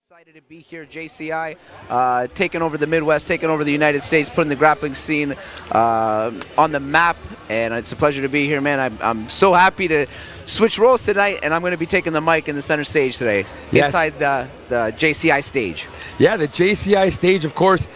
Excited to be here at JCI, taking over the Midwest, taking over the United States, putting the grappling scene on the map, and it's a pleasure to be here, man. I'm so happy to switch roles tonight, and I'm going to be taking the mic in the center stage today, inside the JCI stage. Yeah, the JCI stage, of course.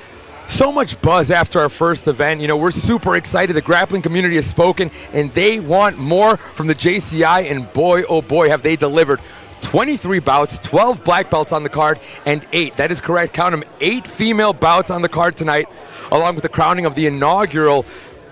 So much buzz after our first event. You know, we're super excited. The grappling community has spoken, and they want more from the JCI, and boy, oh boy, have they delivered. 23 bouts, 12 black belts on the card, and 8, that is correct, count them, 8 female bouts on the card tonight, along with the crowning of the inaugural,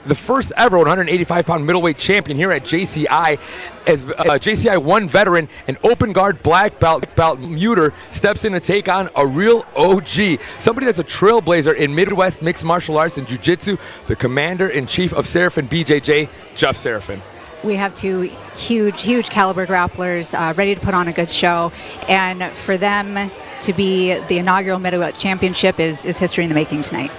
the first ever 185-pound middleweight champion here at JCI, as JCI 1 veteran and open guard black belt Muter steps in to take on a real OG, somebody that's a trailblazer in Midwest mixed martial arts and jiu-jitsu, the commander-in-chief of Seraphin BJJ, Jeff Seraphin. We have two huge caliber grapplers ready to put on a good show, and for them to be the inaugural middleweight championship is history in the making tonight.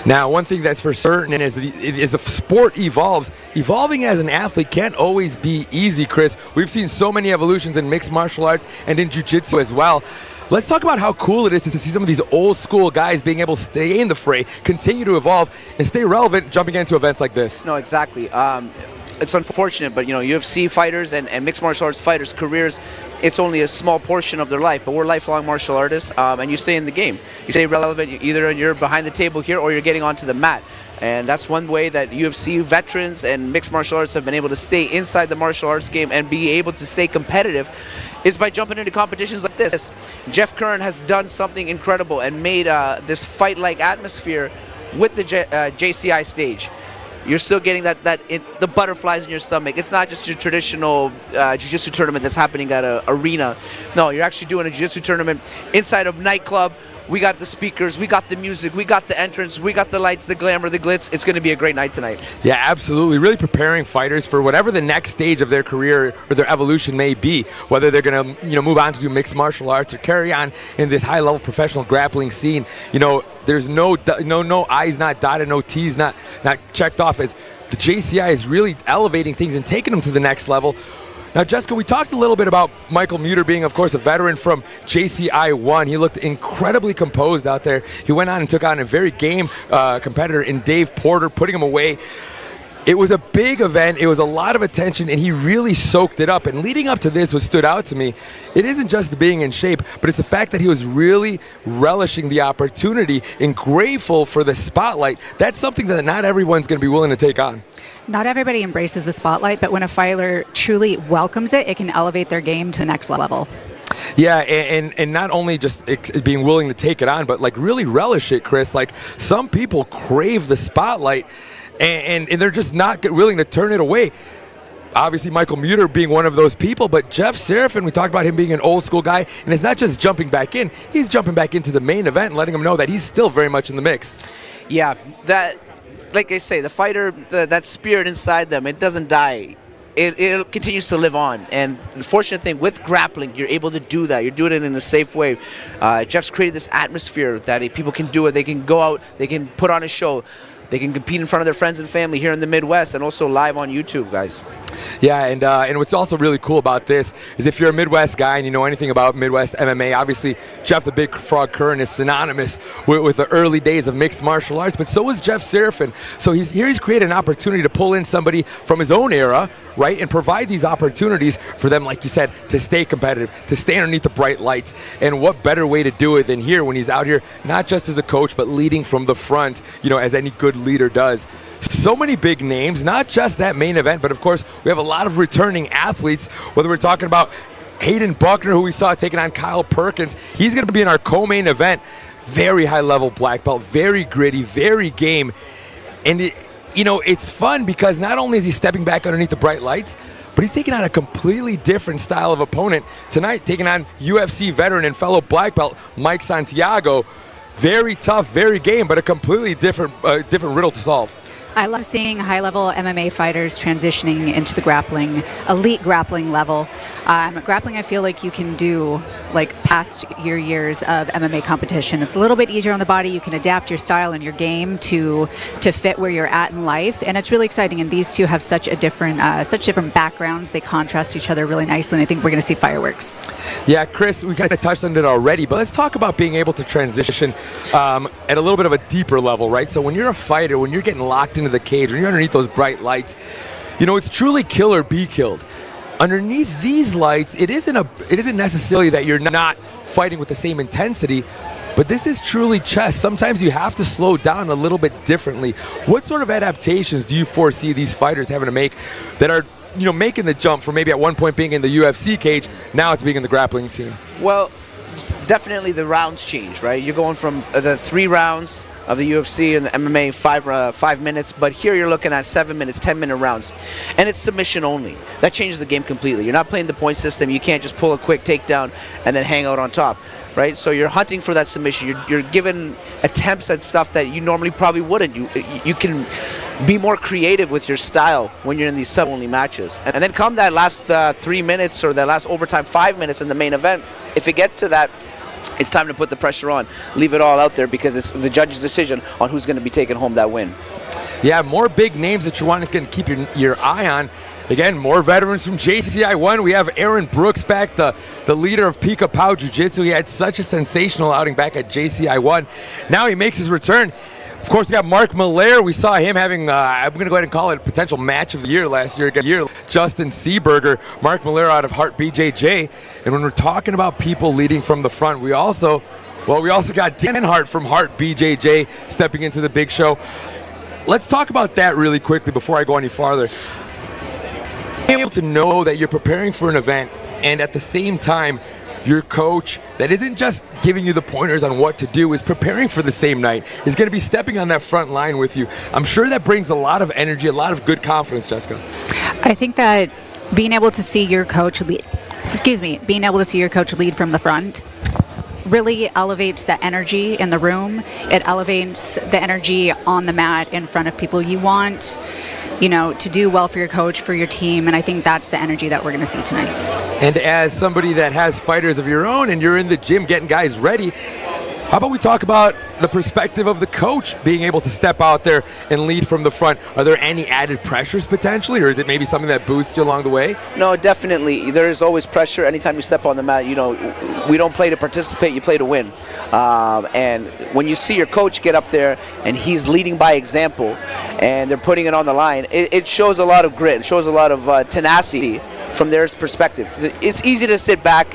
Now, one thing that's for certain is as the sport evolves, evolving as an athlete can't always be easy, Chris. We've seen so many evolutions in mixed martial arts and in jiu-jitsu as well. Let's talk about how cool it is to see some of these old school guys being able to stay in the fray, continue to evolve, and stay relevant jumping into events like this. No, exactly. It's unfortunate, but you know, UFC fighters and mixed martial arts fighters' careers, it's only a small portion of their life, but we're lifelong martial artists, and you stay in the game. You stay relevant, either you're behind the table here or you're getting onto the mat. And that's one way that UFC veterans and mixed martial arts have been able to stay inside the martial arts game and be able to stay competitive is by jumping into competitions like this. Jeff Curran has done something incredible and made this fight-like atmosphere with the JCI stage. You're still getting the butterflies in your stomach. It's not just your traditional jiu-jitsu tournament that's happening at an arena. No, you're actually doing a jiu-jitsu tournament inside a nightclub. We got the speakers, we got the music, we got the entrance, we got the lights, the glamour, the glitz. It's going to be a great night tonight. Yeah, absolutely. Really preparing fighters for whatever the next stage of their career or their evolution may be. Whether they're going to, move on to do mixed martial arts or carry on in this high-level professional grappling scene. There's no I's not dotted, no T's not checked off, as the JCI is really elevating things and taking them to the next level. Now, Jessica, we talked a little bit about Michael Muter being, of course, a veteran from JCI 1. He looked incredibly composed out there. He went on and took on a very game competitor in Dave Porter, putting him away. It was a big event. It was a lot of attention, and he really soaked it up. And leading up to this, what stood out to me, it isn't just the being in shape, but it's the fact that he was really relishing the opportunity and grateful for the spotlight. That's something that not everyone's going to be willing to take on. Not everybody embraces the spotlight, but when a fighter truly welcomes it, it can elevate their game to the next level. Yeah, and not only just being willing to take it on, but like really relish it, Chris. Like, some people crave the spotlight, and they're just not willing to turn it away. Obviously, Michael Muter being one of those people, but Jeff Seraphin, we talked about him being an old school guy, and it's not just jumping back in, he's jumping back into the main event and letting them know that he's still very much in the mix. Yeah, like I say, the fighter, that spirit inside them, it doesn't die. It continues to live on. And the fortunate thing with grappling, you're able to do that. You're doing it in a safe way. Jeff's created this atmosphere that people can do it. They can go out, they can put on a show. They can compete in front of their friends and family here in the Midwest, and also live on YouTube, guys. Yeah, and what's also really cool about this is if you're a Midwest guy and you know anything about Midwest MMA, obviously Jeff the Big Frog Curran is synonymous with the early days of mixed martial arts, but so is Jeff Seraphin. So he's created an opportunity to pull in somebody from his own era, right, and provide these opportunities for them, like you said, to stay competitive, to stay underneath the bright lights. And what better way to do it than here when he's out here, not just as a coach, but leading from the front, as any good leader does. So many big names, not just that main event, but of course we have a lot of returning athletes, whether we're talking about Hayden Buckner, who we saw taking on Kyle Perkins. He's going to be in our co-main event. Very high level black belt, very gritty, very game. And it's fun because not only is he stepping back underneath the bright lights, but he's taking on a completely different style of opponent tonight, taking on UFC veteran and fellow black belt Mike Santiago. Very tough, very game, but a completely different riddle to solve. I love seeing high-level MMA fighters transitioning into the grappling, elite grappling level. Grappling, I feel like you can do like past your years of MMA competition. It's a little bit easier on the body. You can adapt your style and your game to fit where you're at in life, and it's really exciting. And these two have such different backgrounds. They contrast each other really nicely, and I think we're going to see fireworks. Yeah, Chris, we kind of touched on it already, but let's talk about being able to transition at a little bit of a deeper level, right? So when you're a fighter, when you're getting locked into the cage, when you're underneath those bright lights, you know, it's truly kill or be killed. Underneath these lights, it isn't necessarily that you're not fighting with the same intensity, but this is truly chess. Sometimes you have to slow down a little bit differently. What sort of adaptations do you foresee these fighters having to make that are, you know, making the jump from maybe at one point being in the UFC cage, now it's being in the grappling scene? Well, definitely the rounds change, right? You're going from the 3 rounds of the UFC and the MMA 5 minutes, but here you're looking at 7 minutes, 10-minute rounds, and it's submission only. That changes the game completely. You're not playing the point system. You can't just pull a quick takedown and then hang out on top, right? So you're hunting for that submission. You're given attempts at stuff that you normally probably wouldn't. You can be more creative with your style when you're in these sub-only matches. And then come that last 3 minutes or that last overtime 5 minutes in the main event, if it gets to that, it's time to put the pressure on, leave it all out there, because it's the judge's decision on who's going to be taking home that win. Yeah, more big names that you want to keep your eye on. Again, more veterans from JCI 1. We have Aaron Brooks back, the leader of Pika Pau Jiu-Jitsu. He had such a sensational outing back at JCI 1. Now he makes his return. Of course, we got Mark Malaire. We saw him having, I'm going to go ahead and call it a potential match of the year last year. Justin Seeberger, Mark Malaire out of Heart BJJ. And when we're talking about people leading from the front, we also got Dan Hart from Heart BJJ stepping into the big show. Let's talk about that really quickly before I go any farther. Being able to know that you're preparing for an event, and at the same time, your coach that isn't just giving you the pointers on what to do, is preparing for the same night, is going to be stepping on that front line with you. I'm sure that brings a lot of energy, a lot of good confidence, Jessica. I think that being able to see your coach lead from the front really elevates the energy in the room. It elevates the energy on the mat in front of people. You want, you know, to do well for your coach, for your team, and I think that's the energy that we're going to see tonight. And as somebody that has fighters of your own and you're in the gym getting guys ready, how about we talk about the perspective of the coach being able to step out there and lead from the front? Are there any added pressures potentially, or is it maybe something that boosts you along the way? No, definitely. There is always pressure anytime you step on the mat. You know, we don't play to participate, you play to win. And when you see your coach get up there and he's leading by example and they're putting it on the line, it shows a lot of grit. It shows a lot of tenacity from their perspective. It's easy to sit back,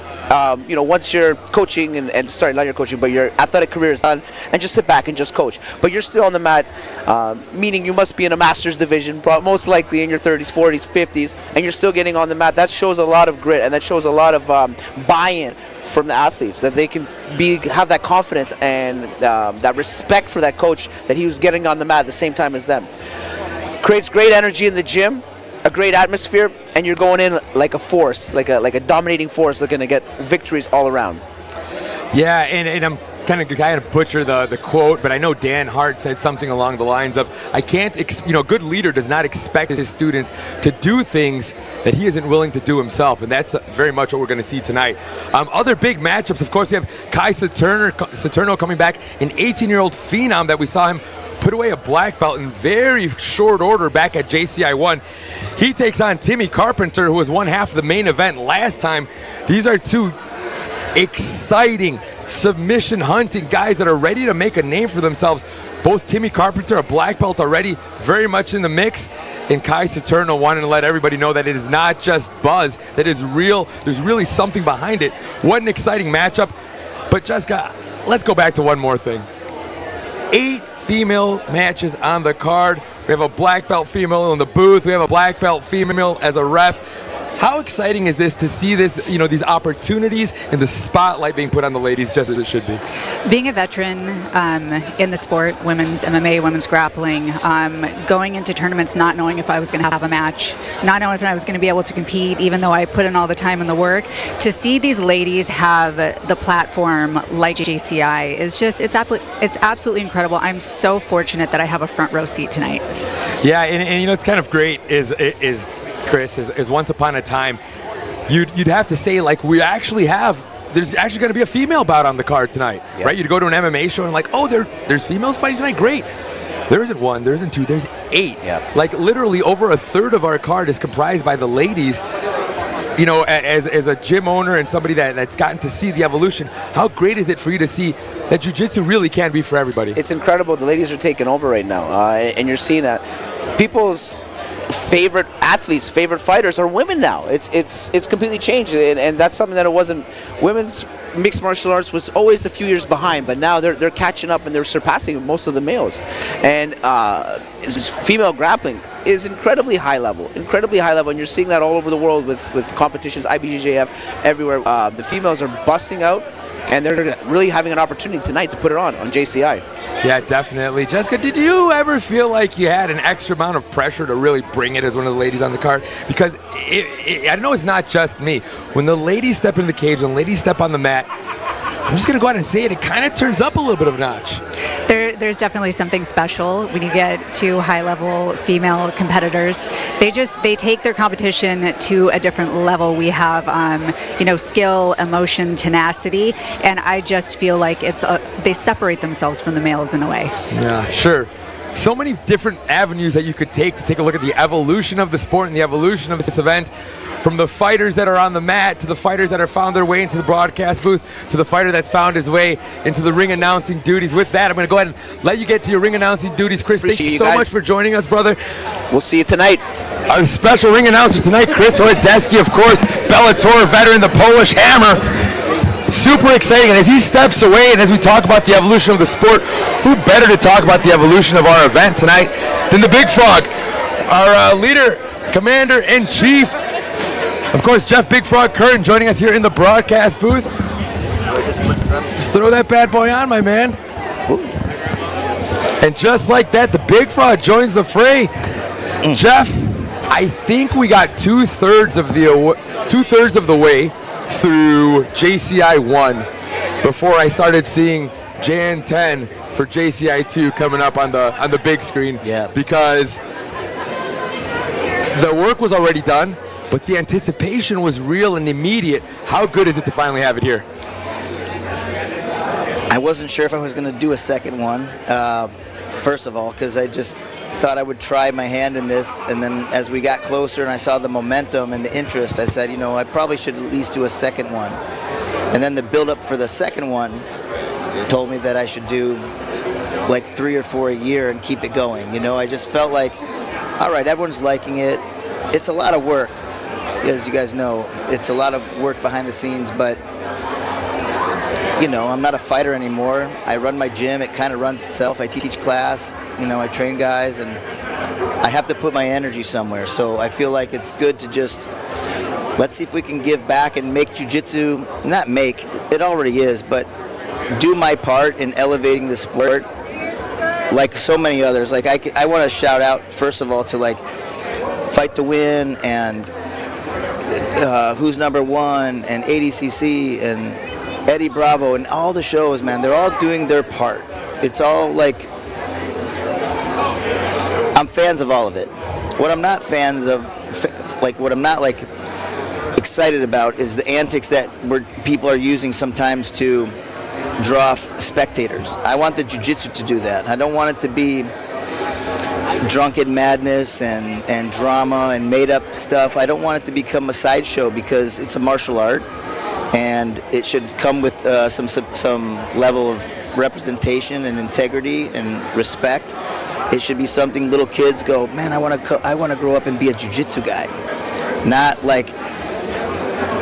you know, once you're coaching and sorry, not your coaching, but your athletic career is done, and just sit back and just coach. But you're still on the mat, meaning you must be in a master's division, most likely in your 30s, 40s, 50s, and you're still getting on the mat. That shows a lot of grit, and that shows a lot of buy-in from the athletes, that they can have that confidence and that respect for that coach, that he was getting on the mat at the same time as them. Creates great energy in the gym, a great atmosphere, and you're going in like a force, like a dominating force, looking to get victories all around. Yeah, and I'm kind of butcher the quote, but I know Dan Hart said something along the lines of, "I can't, a good leader does not expect his students to do things that he isn't willing to do himself," and that's very much what we're going to see tonight. Other big matchups, of course, we have Kai Saturno coming back, an 18-year-old phenom that we saw him put away a black belt in very short order back at JCI 1. He takes on Timmy Carpenter, who was one half of the main event last time. These are two exciting submission hunting guys that are ready to make a name for themselves. Both Timmy Carpenter, a black belt already, very much in the mix, and Kai Saturno wanting to let everybody know that it is not just buzz, that is real. There's really something behind it. What an exciting matchup. But Jessica, let's go back to one more thing. 8 female matches on the card. We have a black belt female in the booth. We have a black belt female as a ref. How exciting is this to see this, these opportunities and the spotlight being put on the ladies just as it should be? Being a veteran in the sport, women's MMA, women's grappling, going into tournaments not knowing if I was going to have a match, not knowing if I was going to be able to compete, even though I put in all the time and the work, to see these ladies have the platform like JCI is just, it's absolutely incredible. I'm so fortunate that I have a front row seat tonight. Yeah, and it's kind of great is Chris, is once upon a time, you'd have to say, like, there's actually going to be a female bout on the card tonight, right? You'd go to an MMA show and like, oh, there's females fighting tonight, great. There isn't one, there isn't two, there's 8. Yeah. Like literally over a third of our card is comprised by the ladies. As a gym owner and somebody that's gotten to see the evolution, how great is it for you to see that jiu-jitsu really can be for everybody? It's incredible. The ladies are taking over right now, and you're seeing that people's favorite athletes, favorite fighters are women now. It's completely changed, and that's something that it wasn't. Women's mixed martial arts was always a few years behind, but now they're catching up and they're surpassing most of the males. And female grappling is incredibly high level, and you're seeing that all over the world with competitions, IBJJF, everywhere. The females are busting out, and they're really having an opportunity tonight to put it on JCI. Yeah, definitely. Jessica, did you ever feel like you had an extra amount of pressure to really bring it as one of the ladies on the card? Because I know it's not just me. When the ladies step in the cage, when the ladies step on the mat, I'm just going to go out and say it kind of turns up a little bit of a notch. There's definitely something special when you get 2 high-level female competitors. They take their competition to a different level. We have, skill, emotion, tenacity, and I just feel like they separate themselves from the males in a way. Yeah, sure. So many different avenues that you could take to take a look at the evolution of the sport and the evolution of this event. From the fighters that are on the mat, to the fighters that have found their way into the broadcast booth, to the fighter that's found his way into the ring announcing duties. With that, I'm going to go ahead and let you get to your ring announcing duties. Chris, thank you so much for joining us, brother. We'll see you tonight. Our special ring announcer tonight, Chris Hodeski, of course, Bellator veteran, the Polish Hammer. Super exciting, and as he steps away and as we talk about the evolution of the sport, who better to talk about the evolution of our event tonight than the Big Frog, our leader, commander-in-chief. Of course, Jeff Big Frog Curran joining us here in the broadcast booth. Just throw that bad boy on, my man. Ooh. And just like that, the Big Frog joins the fray. Jeff, I think we got two-thirds of the way through JCI 1 before I started seeing Jan 10 for JCI 2 coming up on the big screen. Yeah. Because the work was already done, but the anticipation was real and immediate. How good is it to finally have it here? I wasn't sure if I was going to do a second one, first of all, because I just thought I would try my hand in this, and then as we got closer and I saw the momentum and the interest, I said, I probably should at least do a second one. And then the build-up for the second one told me that I should do like 3 or 4 a year and keep it going. I just felt like, all right, everyone's liking it. It's a lot of work. As you guys know, it's a lot of work behind the scenes, but I'm not a fighter anymore. I run my gym, it kind of runs itself. I teach class, I train guys, and I have to put my energy somewhere. So I feel like it's good to just, let's see if we can give back and make jiu-jitsu, not make, it already is, but do my part in elevating the sport like so many others. Like I want to shout out, first of all, to like Fight to Win and Who's Number One and ADCC and Eddie Bravo and all the shows, man. They're all doing their part. It's all like, I'm fans of all of it. What I'm not fans of, what I'm not like excited about is the antics that people are using sometimes to draw spectators. I want the jiu-jitsu to do that. I don't want it to be drunken madness and drama and made-up stuff. I don't want it to become a sideshow because it's a martial art, and it should come with some level of representation and integrity and respect. It should be something little kids go, man, I want to grow up and be a jiu-jitsu guy, not like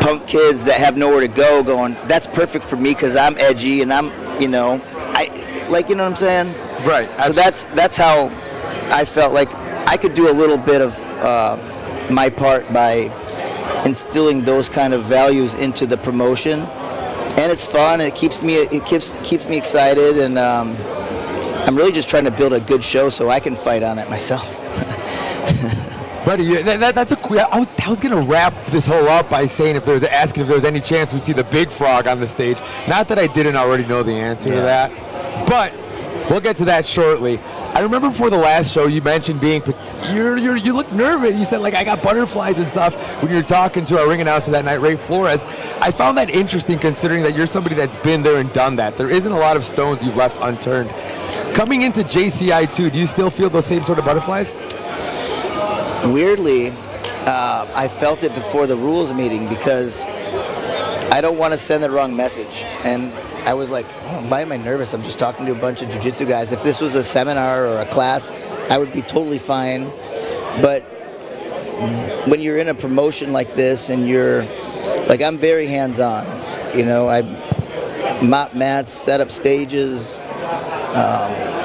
punk kids that have nowhere to go going, that's perfect for me because I'm edgy and I'm, you know what I'm saying? Right. So that's how I felt like I could do a little bit of my part by instilling those kind of values into the promotion, and it's fun. It keeps me excited, and I'm really just trying to build a good show so I can fight on it myself. Buddy, that's a. I was gonna wrap this whole up by saying asking if there was any chance we'd see the Big Frog on the stage. Not that I didn't already know the answer to that, but we'll get to that shortly. I remember before the last show you mentioned you look nervous. You said, like, I got butterflies and stuff when you were talking to our ring announcer that night, Ray Flores. I found that interesting considering that you're somebody that's been there and done that. There isn't a lot of stones you've left unturned. Coming into JCI 2, do you still feel those same sort of butterflies? Weirdly, I felt it before the rules meeting because I don't want to send the wrong message. And I was like, oh, why am I nervous? I'm just talking to a bunch of jiu-jitsu guys. If this was a seminar or a class, I would be totally fine. But when you're in a promotion like this and I'm very hands-on. I mop mats, set up stages.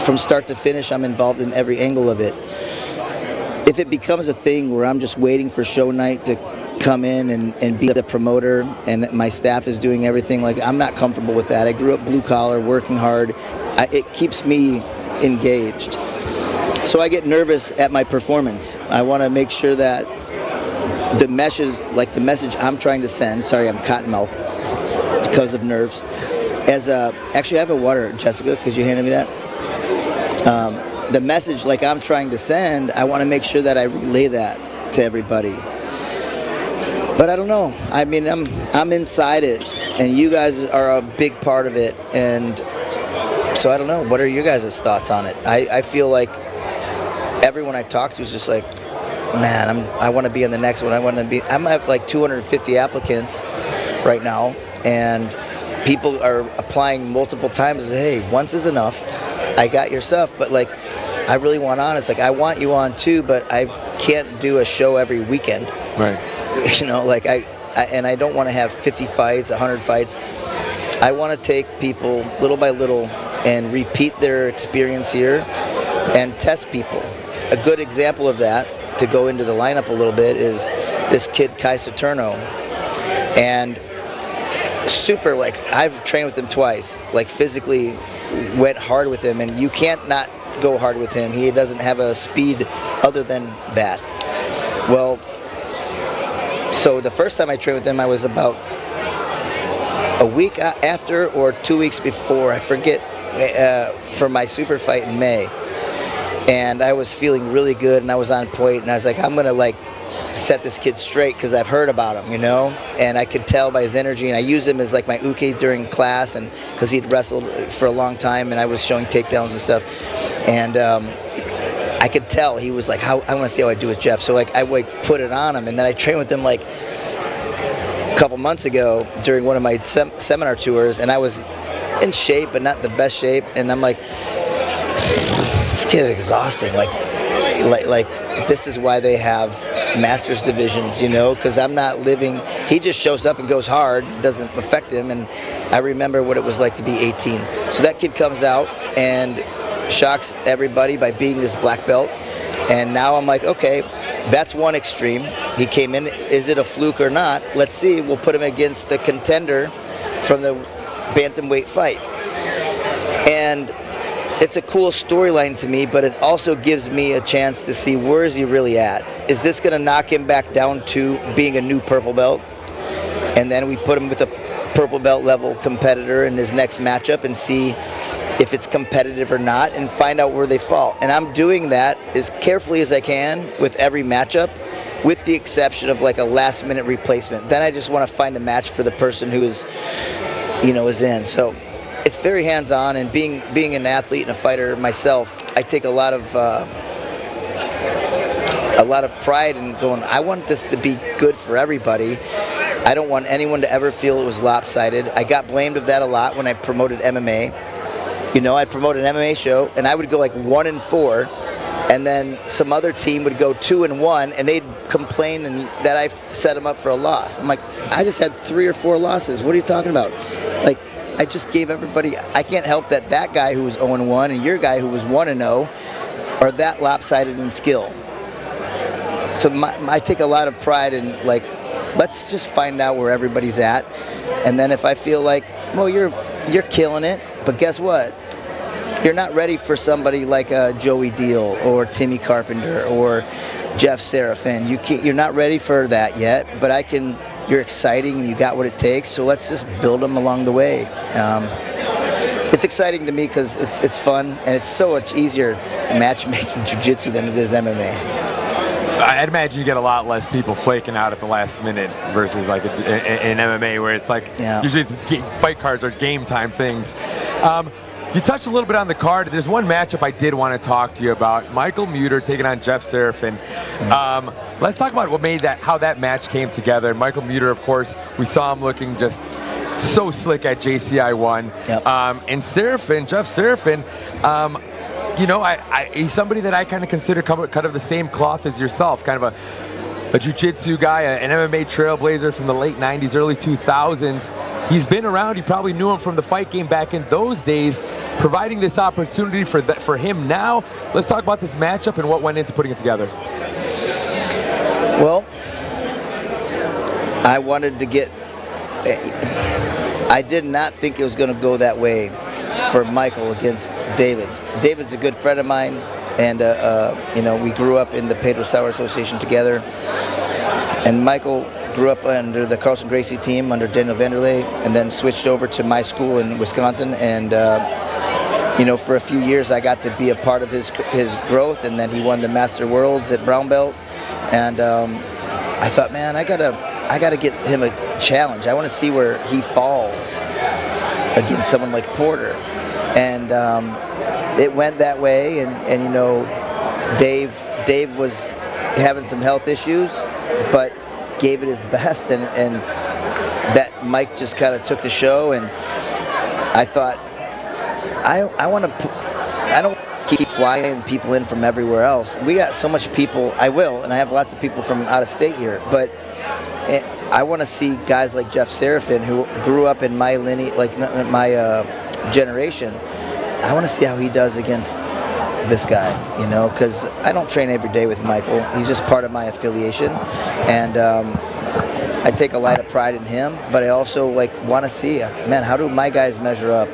From start to finish, I'm involved in every angle of it. If it becomes a thing where I'm just waiting for show night to come in and be the promoter and my staff is doing everything, I'm not comfortable with that. I grew up blue collar, working hard. It keeps me engaged. So I get nervous at my performance. I want to make sure that the message I'm trying to send, sorry, I'm cottonmouth because of nerves. Actually, I have a water, Jessica, could you hand me that? The message I'm trying to send, I want to make sure that I relay that to everybody. But I don't know. I mean, I'm inside it, and you guys are a big part of it, and so I don't know. What are your guys' thoughts on it? I feel like everyone I talk to is just like, man, I want to be in the next one. I'm at 250 applicants right now, and people are applying multiple times. Hey, once is enough. I got your stuff, but I really want on. It's I want you on too, but I can't do a show every weekend. Right. And I don't want to have 50 fights, 100 fights. I want to take people little by little and repeat their experience here and test people. A good example of that, to go into the lineup a little bit, is this kid Kai Saturno. And super, I've trained with him twice, physically went hard with him, and you can't not go hard with him. He doesn't have a speed other than that. Well, so the first time I trained with him, I was about a week after or 2 weeks before, I forget, for my super fight in May. And I was feeling really good, and I was on point, and I was like, I'm going to set this kid straight because I've heard about him, and I could tell by his energy, and I used him as my uke during class, and because he'd wrestled for a long time, and I was showing takedowns and stuff, and I could tell he was I want to see how I do with Jeff. So I put it on him, and then I trained with him a couple months ago during one of my seminar tours, and I was in shape but not the best shape, and I'm like, this kid is exhausting. This is why they have masters divisions, because I'm not living. He just shows up and goes hard, doesn't affect him, and I remember what it was like to be 18. So that kid comes out and shocks everybody by being this black belt, and now I'm like, okay, that's one extreme. He came in. Is it a fluke or not? Let's see. We'll put him against the contender from the bantamweight fight, and it's a cool storyline to me, but it also gives me a chance to see where is he really at. Is this going to knock him back down to being a new purple belt? And then we put him with a purple belt level competitor in his next matchup and see if it's competitive or not and find out where they fall. And I'm doing that as carefully as I can with every matchup, with the exception of a last minute replacement. Then I just want to find a match for the person who is, is in. So it's very hands-on, and being an athlete and a fighter myself, I take a lot of pride in going, I want this to be good for everybody. I don't want anyone to ever feel it was lopsided. I got blamed of that a lot when I promoted MMA. I promoted an MMA show, and I would go 1-4, and then some other team would go 2-1, and they'd complain that I set them up for a loss. I'm like, I just had 3 or 4 losses. What are you talking about? I just gave everybody. I can't help that guy who was 0-1 and your guy who was 1-0 are that lopsided in skill. So I take a lot of pride in let's just find out where everybody's at, and then if I feel like, well, you're killing it, but guess what? You're not ready for somebody like Joey Deal or Timmy Carpenter or Jeff Serafin. You're not ready for that yet, but you're exciting and you got what it takes, so let's just build them along the way. It's exciting to me because it's fun, and it's so much easier matchmaking jiu-jitsu than it is MMA. I'd imagine you get a lot less people flaking out at the last minute versus like in MMA, where it's like usually fight cards are game time things. You touched a little bit on the card. There's one matchup I did want to talk to you about. Michael Muter taking on Jeff Serafin. Let's talk about how that match came together. Michael Muter, of course, we saw him looking just so slick at JCI 1. Yep. And Serafin, Jeff Serafin, you know, he's somebody that I kind of consider cut of the same cloth as yourself, kind of a jiu-jitsu guy, an MMA trailblazer from the late 90s, early 2000s. He's been around. You probably knew him from the fight game back in those days, providing this opportunity for him now. Let's talk about this matchup and what went into putting it together. Well, I wanted to get... I did not think it was going to go that way for Michael against David. David's a good friend of mine, and you know, we grew up in the Pedro Sauer Association together. And Michael grew up under the Carlson Gracie team under Daniel Vanderlei, and then switched over to my school in Wisconsin. And you know, for a few years, I got to be a part of his growth, and then he won the Master Worlds at brown belt. And I thought, man, I gotta get him a challenge. I want to see where he falls against someone like Porter. And it went that way, and you know, Dave was having some health issues, but gave it his best, and that Mike just kind of took the show. And I thought, I don't keep flying people in from everywhere else. We got so much people. I will, and I have lots of people from out of state here, but I want to see guys like Jeff Serafin, who grew up in my lineage, like my generation. I want to see how he does against this guy, you know, because I don't train every day with Michael. He's just part of my affiliation, and I take a lot of pride in him, but I also want to see, man, how do my guys measure up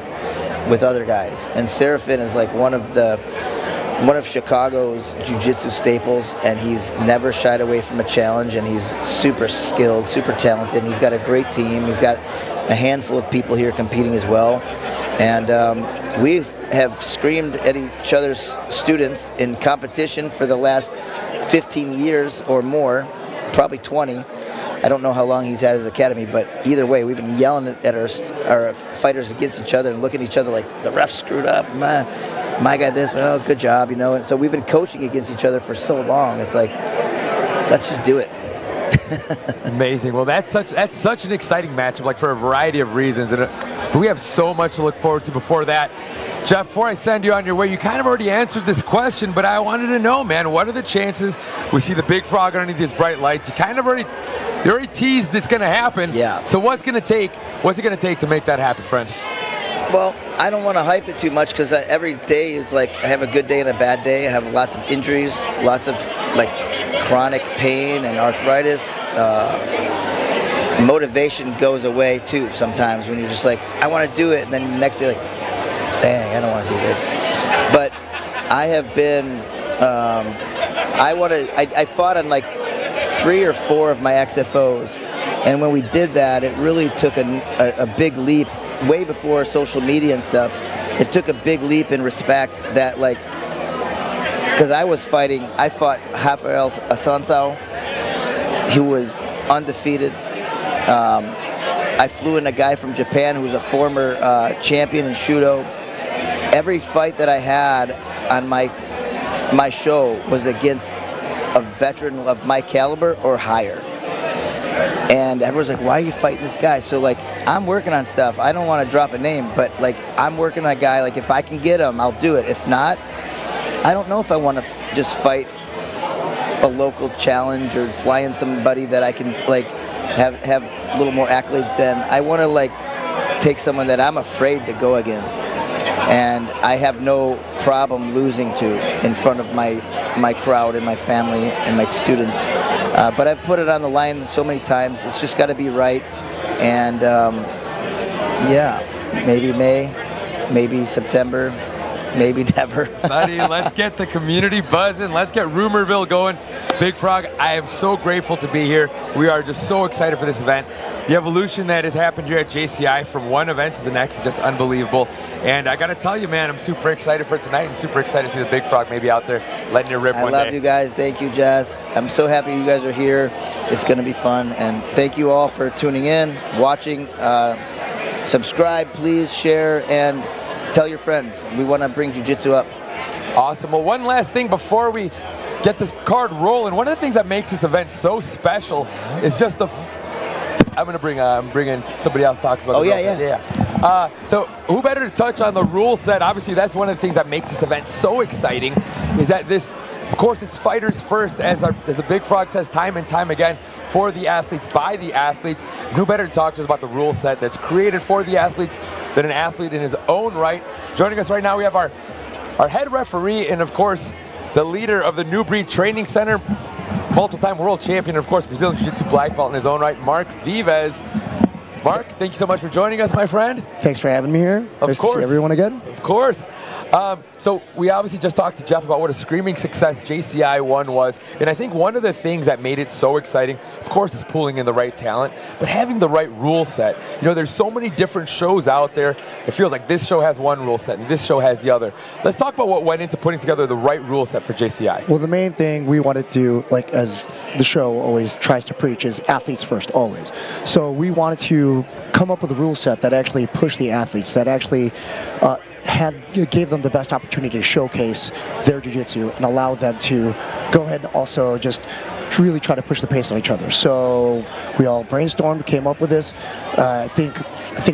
with other guys? And Serafin is like one of Chicago's jiu-jitsu staples, and he's never shied away from a challenge, and he's super skilled, super talented, and he's got a great team. He's got a handful of people here competing as well, and we have screamed at each other's students in competition for the last 15 years or more, probably 20. I don't know how long he's had his academy, but either way, we've been yelling at our fighters against each other and looking at each other like, the ref screwed up, my guy this, oh, good job, you know. And so we've been coaching against each other for so long. It's like, let's just do it. Amazing. Well, that's such an exciting matchup, like for a variety of reasons, and we have so much to look forward to. Before that, Jeff, before I send you on your way, you kind of already answered this question, but I wanted to know, man, what are the chances we see the big frog underneath these bright lights? You already teased it's going to happen. Yeah. So what's it going to take to make that happen, friend? Well, I don't want to hype it too much, because every day is like, I have a good day and a bad day. I have lots of injuries, lots of chronic pain and arthritis. Motivation goes away too sometimes when you're just like, I want to do it, and then the next day like, dang, I don't want to do this. But I have been, I fought on 3 or 4 of my XFOs, and when we did that, it really took a big leap. Way before social media and stuff, it took a big leap in respect that, because I fought Rafael Assunção, who was undefeated. I flew in a guy from Japan who was a former champion in Shudo. Every fight that I had on my show was against a veteran of my caliber or higher. And everyone's like, why are you fighting this guy? So I'm working on stuff. I don't want to drop a name, but I'm working on a guy, if I can get him, I'll do it. If not, I don't know if I want to just fight a local challenge or fly in somebody that I can have a little more accolades than. I want to take someone that I'm afraid to go against, and I have no problem losing to in front of my my crowd and my family and my students. But I've put it on the line so many times. It's just got to be right. And yeah, maybe May, maybe September, maybe never. Buddy, let's get the community buzzing. Let's get Rumorville going. Big Frog, I am so grateful to be here. We are just so excited for this event. The evolution that has happened here at JCI from one event to the next is just unbelievable. And I got to tell you, man, I'm super excited for tonight and super excited to see the Big Frog maybe out there letting it rip one day. I love you guys. Thank you, Jess. I'm so happy you guys are here. It's going to be fun. And thank you all for tuning in, watching. Subscribe, please, share, and tell your friends. We want to bring jiu-jitsu up. Awesome. Well, one last thing before we get this card rolling. One of the things that makes this event so special is just the... I'm going to bring in somebody else talks about the rules. Yeah. So who better to touch on the rule set? Obviously, that's one of the things that makes this event so exciting is that this, of course, it's fighters first, as the Big Frog says time and time again, for the athletes, by the athletes. Who better to talk to us about the rule set that's created for the athletes than an athlete in his own right? Joining us right now, we have our head referee and, of course, the leader of the New Breed Training Center, multiple-time world champion, and of course, Brazilian Jiu-Jitsu black belt in his own right, Mark Vives. Mark, thank you so much for joining us, my friend. Thanks for having me here. Of nice course. to see everyone again. Of course. So we obviously just talked to Jeff about what a screaming success JCI 1 was, and I think one of the things that made it so exciting, of course, is pulling in the right talent, but having the right rule set. You know, there's so many different shows out there. It feels like this show has one rule set and this show has the other. Let's talk about what went into putting together the right rule set for JCI. Well, the main thing we wanted to do, like as the show always tries to preach, is athletes first, always. So we wanted to come up with a rule set that actually pushed the athletes, that actually gave them the best opportunity to showcase their jiu-jitsu and allow them to go ahead and also just really try to push the pace on each other. So we all brainstormed, came up with this. I think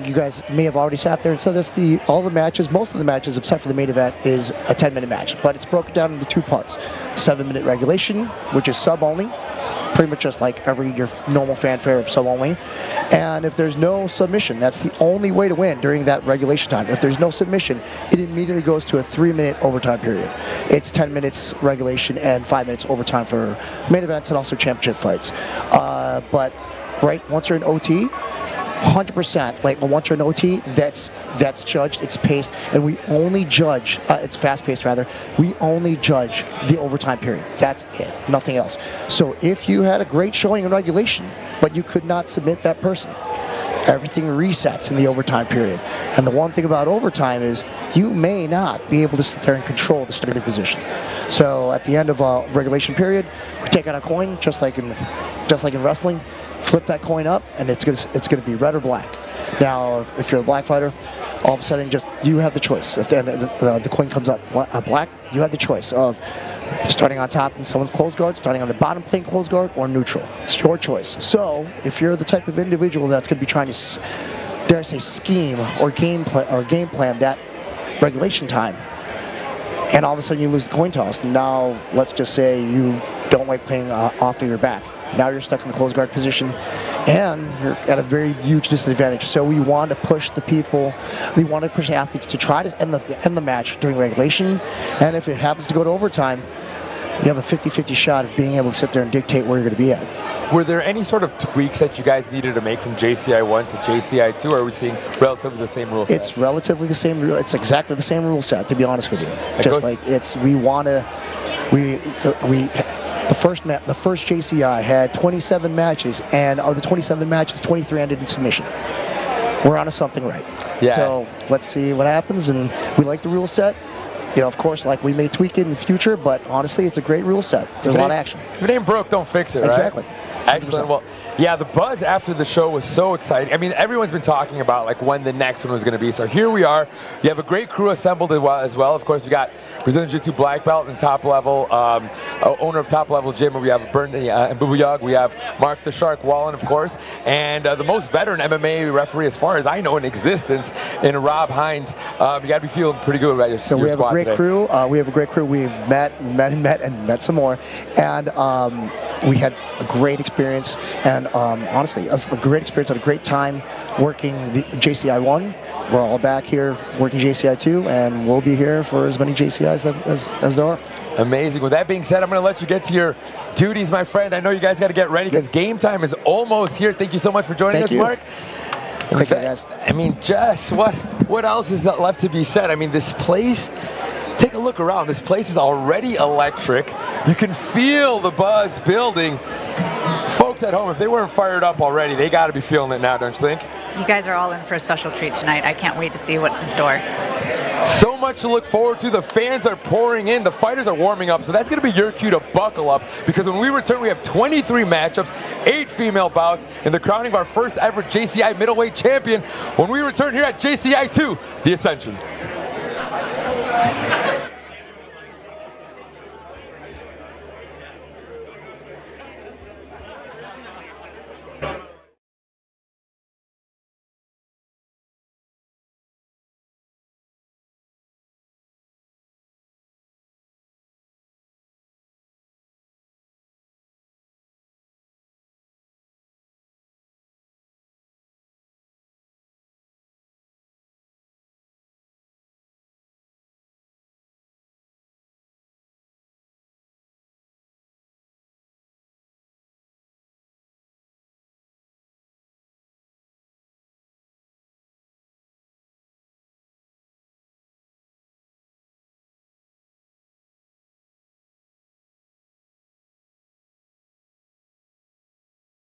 you guys may have already sat there and said this. Most of the matches, except for the main event, is a 10-minute match, but it's broken down into two parts: 7-minute regulation, which is sub only, pretty much just like your normal fanfare of sub only. And if there's no submission, that's the only way to win during that regulation time. If there's no submission, it immediately goes to a 3-minute overtime period. It's 10 minutes regulation and 5 minutes overtime for main events and also championship fights. But once you're in OT, 100%. Once you're in OT, that's judged, it's paced, and we only judge. It's fast-paced, rather. We only judge the overtime period. That's it, nothing else. So if you had a great showing in regulation, but you could not submit that person, everything resets in the overtime period. And the one thing about overtime is you may not be able to sit there and control the starting position. So at the end of a regulation period, we take out a coin, just like in wrestling. Flip that coin up, and it's gonna be red or black. Now, if you're a black fighter, all of a sudden, you have the choice. If the coin comes up black, you have the choice of starting on top in someone's closed guard, starting on the bottom playing closed guard, or neutral. It's your choice. So, if you're the type of individual that's going to be trying to, dare I say, scheme or game plan that regulation time, and all of a sudden you lose the coin toss, now let's just say you don't like playing off of your back. Now you're stuck in the closed guard position, and you're at a very huge disadvantage. So we want to push the athletes to try to end the match during regulation, and if it happens to go to overtime, you have a 50-50 shot of being able to sit there and dictate where you're going to be at. Were there any sort of tweaks that you guys needed to make from JCI 1 to JCI 2, or are we seeing relatively the same rule set? It's relatively the same rule. It's exactly the same rule set, to be honest with you. The first JCI had 27 matches, and of the 27 matches, 23 ended in submission. We're onto something right. Yeah. So let's see what happens, and we like the rule set. Of course, we may tweak it in the future, but honestly, it's a great rule set. There's a lot of action. If it ain't broke, don't fix it, right? Exactly. 100%. Excellent. Well, yeah, the buzz after the show was so exciting. I mean, everyone's been talking about when the next one was going to be. So here we are. You have a great crew assembled as well. Of course, we got Brazilian Jiu-Jitsu black belt and top level, owner of top level gym. We have Bernie and Bubuyog. We have Mark the Shark Wallen, of course, and the most veteran MMA referee, as far as I know, in existence, in Rob Hines. You got to be feeling pretty good about your So we have a great crew. We have a great crew. We've met some more, and we had a great experience. And honestly, a great experience, had a great time working the JCI 1. We're all back here working JCI 2, and we'll be here for as many JCIs as there are. Amazing. With that being said, I'm going to let you get to your duties, my friend. I know you guys got to get ready because game time is almost here. Thank you so much for joining us, Mark. Thank you, guys. I mean, Jess, what else is left to be said? I mean, this place, take a look around. This place is already electric. You can feel the buzz building. Folks at home, if they weren't fired up already, they got to be feeling it now, don't you think? You guys are all in for a special treat tonight. I can't wait to see what's in store. So much to look forward to. The fans are pouring in. The fighters are warming up. So that's going to be your cue to buckle up, because when we return, we have 23 matchups, 8 female bouts, and the crowning of our first ever JCI middleweight champion when we return here at JCI 2, the Ascension.